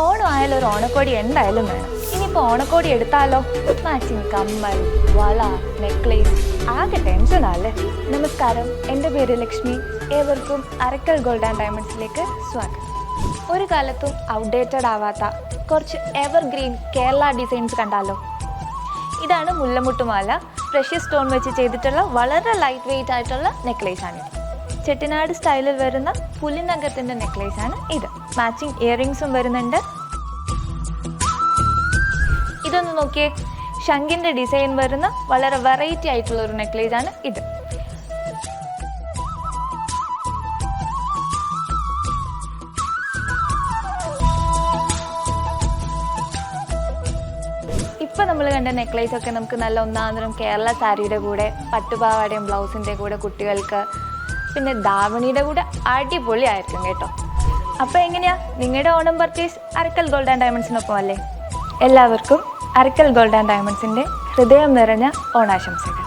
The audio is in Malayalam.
ഓണം ആയാലും ഒരു ഓണക്കോടി എന്തായാലും വേണം. ഇനിയിപ്പോൾ ഓണക്കോടി എടുത്താലോ? മാച്ചിങ് കമ്മൽ, വള, നെക്ലേസ്, ആകെ ടെൻഷനല്ലേ. നമസ്കാരം, എൻ്റെ പേര് ലക്ഷ്മി. ഏവർക്കും അറക്കൽ ഗോൾഡ് ആൻഡ് ഡയമണ്ട്സിലേക്ക് സ്വാഗതം. ഒരു കാലത്തും ഔട്ട്ഡേറ്റഡ് ആവാത്ത കുറച്ച് എവർഗ്രീൻ കേരള ഡിസൈൻസ് കണ്ടാലോ? ഇതാണ് മുല്ലമുട്ടുമാല. പ്രഷ്യസ് സ്റ്റോൺ വെച്ച് ചെയ്തിട്ടുള്ള വളരെ ലൈറ്റ് വെയ്റ്റ് ആയിട്ടുള്ള നെക്ലേസാണിത്. ചെട്ടിനാട് സ്റ്റൈലിൽ വരുന്ന പുലിനഗത്തിൻ്റെ നെക്ലേസാണ് ഇത്. മാച്ചിങ് ഇയറിങ്സും വരുന്നുണ്ട്. ഇതൊന്ന് നോക്കിയേ, ശംഖിൻ്റെ ഡിസൈൻ വരുന്ന വളരെ വെറൈറ്റി ആയിട്ടുള്ള ഒരു നെക്ലേസാണ് ഇത്. ഇപ്പം നമ്മൾ കണ്ട നെക്ലേസ് ഒക്കെ നമുക്ക് നല്ല ഒന്നാന്തരം കേരള സാരിയുടെ കൂടെ, പട്ടുപാവാടയും ബ്ലൗസിൻ്റെ കൂടെ കുട്ടികൾക്ക്, പിന്നെ ധാവണിയുടെ കൂടെ അടിപൊളി ആയിരിക്കും കേട്ടോ. അപ്പോൾ എങ്ങനെയാ നിങ്ങളുടെ Onam purchase Arakkal gold and ഡയമണ്ട്സിനൊപ്പം അല്ലേ? എല്ലാവർക്കും അറക്കൽ ഗോൾഡ് ആൻഡ് ഡയമണ്ട്സിൻ്റെ ഹൃദയം നിറഞ്ഞ ഓണാശംസകൾ.